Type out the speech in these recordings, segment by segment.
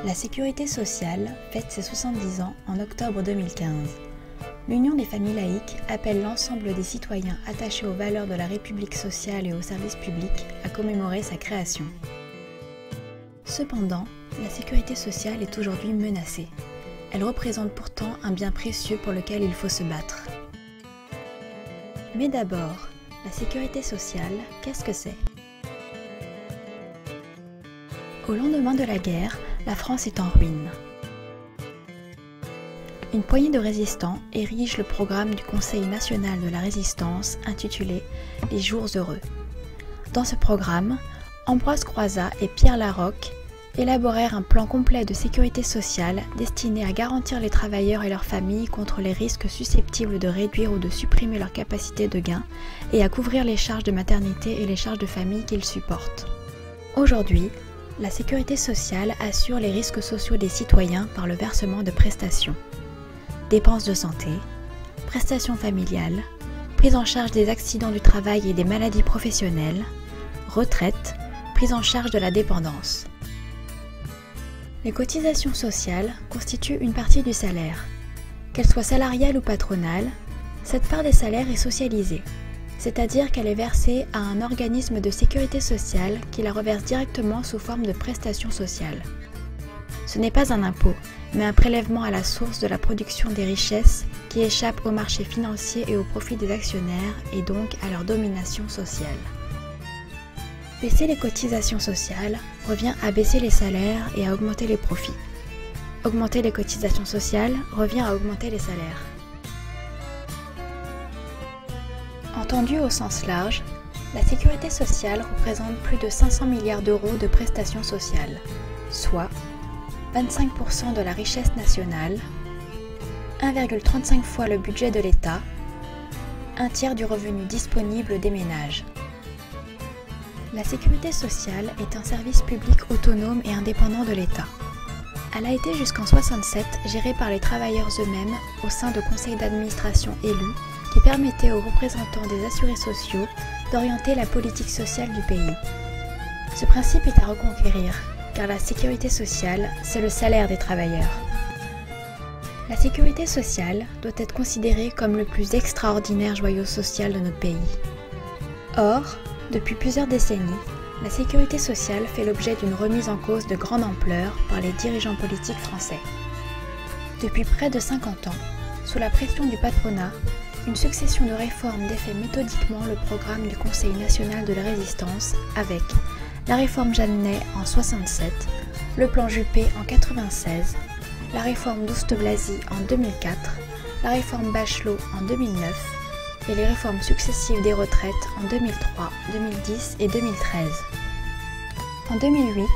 La Sécurité sociale fête ses 70 ans en octobre 2015. L'Union des familles laïques appelle l'ensemble des citoyens attachés aux valeurs de la République sociale et au service public à commémorer sa création. Cependant, la sécurité sociale est aujourd'hui menacée. Elle représente pourtant un bien précieux pour lequel il faut se battre. Mais d'abord, la sécurité sociale, qu'est-ce que c'est ? Au lendemain de la guerre, la France est en ruine. Une poignée de résistants érige le programme du Conseil national de la résistance intitulé « Les jours heureux ». Dans ce programme, Ambroise Croizat et Pierre Laroque élaborèrent un plan complet de sécurité sociale destiné à garantir les travailleurs et leurs familles contre les risques susceptibles de réduire ou de supprimer leur capacité de gain et à couvrir les charges de maternité et les charges de famille qu'ils supportent. Aujourd'hui, la sécurité sociale assure les risques sociaux des citoyens par le versement de prestations. Dépenses de santé, prestations familiales, prise en charge des accidents du travail et des maladies professionnelles, retraite, prise en charge de la dépendance. Les cotisations sociales constituent une partie du salaire. Qu'elles soient salariales ou patronales, cette part des salaires est socialisée, c'est-à-dire qu'elle est versée à un organisme de sécurité sociale qui la reverse directement sous forme de prestations sociales. Ce n'est pas un impôt, mais un prélèvement à la source de la production des richesses qui échappent au marché financier et au profit des actionnaires et donc à leur domination sociale. Baisser les cotisations sociales revient à baisser les salaires et à augmenter les profits. Augmenter les cotisations sociales revient à augmenter les salaires. Entendue au sens large, la sécurité sociale représente plus de 500 milliards d'euros de prestations sociales, soit 25% de la richesse nationale, 1,35 fois le budget de l'État, un tiers du revenu disponible des ménages. La sécurité sociale est un service public autonome et indépendant de l'État. Elle a été jusqu'en 1967 gérée par les travailleurs eux-mêmes au sein de conseils d'administration élus qui permettaient aux représentants des assurés sociaux d'orienter la politique sociale du pays. Ce principe est à reconquérir, car la sécurité sociale, c'est le salaire des travailleurs. La sécurité sociale doit être considérée comme le plus extraordinaire joyau social de notre pays. Or, depuis plusieurs décennies, la sécurité sociale fait l'objet d'une remise en cause de grande ampleur par les dirigeants politiques français. Depuis près de 50 ans, sous la pression du patronat, une succession de réformes défait méthodiquement le programme du Conseil national de la résistance avec la réforme Jeannet en 1967, le plan Juppé en 1996, la réforme d'Oust-Blazy en 2004, la réforme Bachelot en 2009 et les réformes successives des retraites en 2003, 2010 et 2013. En 2008,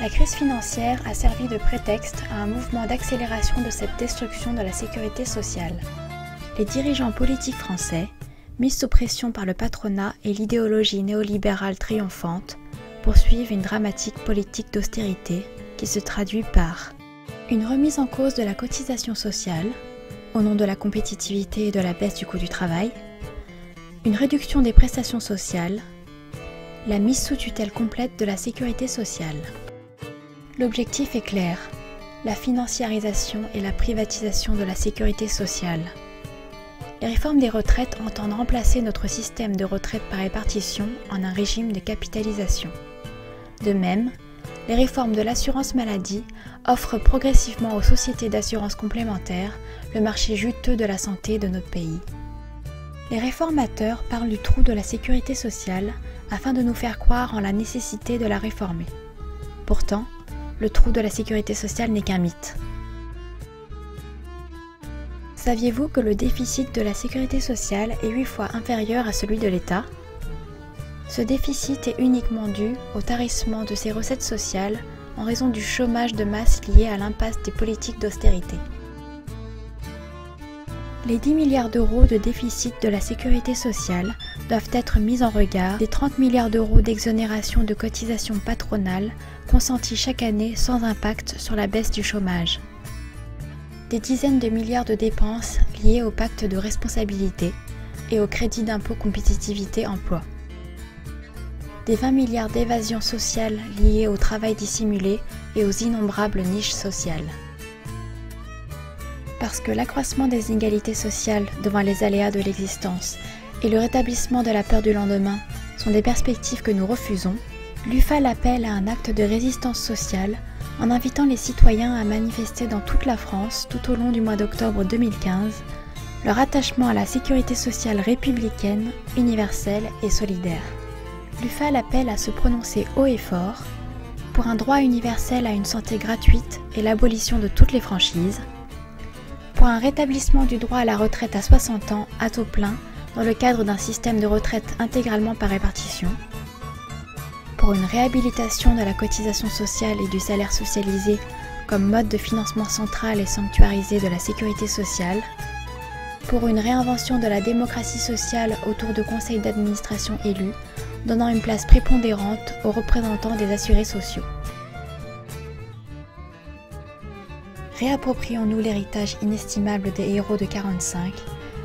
la crise financière a servi de prétexte à un mouvement d'accélération de cette destruction de la sécurité sociale. Les dirigeants politiques français, mis sous pression par le patronat et l'idéologie néolibérale triomphante, poursuivent une dramatique politique d'austérité qui se traduit par une remise en cause de la cotisation sociale, au nom de la compétitivité et de la baisse du coût du travail, une réduction des prestations sociales, la mise sous tutelle complète de la sécurité sociale. L'objectif est clair, la financiarisation et la privatisation de la sécurité sociale. Les réformes des retraites entendent remplacer notre système de retraite par répartition en un régime de capitalisation. De même, les réformes de l'assurance maladie offrent progressivement aux sociétés d'assurance complémentaire le marché juteux de la santé de notre pays. Les réformateurs parlent du trou de la sécurité sociale afin de nous faire croire en la nécessité de la réformer. Pourtant, le trou de la sécurité sociale n'est qu'un mythe. Saviez-vous que le déficit de la sécurité sociale est 8 fois inférieur à celui de l'État ? Ce déficit est uniquement dû au tarissement de ses recettes sociales en raison du chômage de masse lié à l'impasse des politiques d'austérité. Les 10 milliards d'euros de déficit de la sécurité sociale doivent être mis en regard des 30 milliards d'euros d'exonération de cotisations patronales consentis chaque année sans impact sur la baisse du chômage. Des dizaines de milliards de dépenses liées au pacte de responsabilité et au crédit d'impôt compétitivité emploi. Des 20 milliards d'évasion sociale liées au travail dissimulé et aux innombrables niches sociales. Parce que l'accroissement des inégalités sociales devant les aléas de l'existence et le rétablissement de la peur du lendemain sont des perspectives que nous refusons, l'UFAL appelle à un acte de résistance sociale en invitant les citoyens à manifester dans toute la France tout au long du mois d'octobre 2015 leur attachement à la sécurité sociale républicaine, universelle et solidaire. L'UFAL appelle à se prononcer haut et fort pour un droit universel à une santé gratuite et l'abolition de toutes les franchises, pour un rétablissement du droit à la retraite à 60 ans à taux plein dans le cadre d'un système de retraite intégralement par répartition, pour une réhabilitation de la cotisation sociale et du salaire socialisé comme mode de financement central et sanctuarisé de la sécurité sociale, pour une réinvention de la démocratie sociale autour de conseils d'administration élus, donnant une place prépondérante aux représentants des assurés sociaux. Réapproprions-nous l'héritage inestimable des héros de 45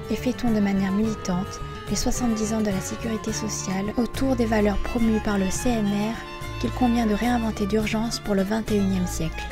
et fêtons de manière militante les 70 ans de la sécurité sociale autour des valeurs promues par le CNR qu'il convient de réinventer d'urgence pour le XXIe siècle.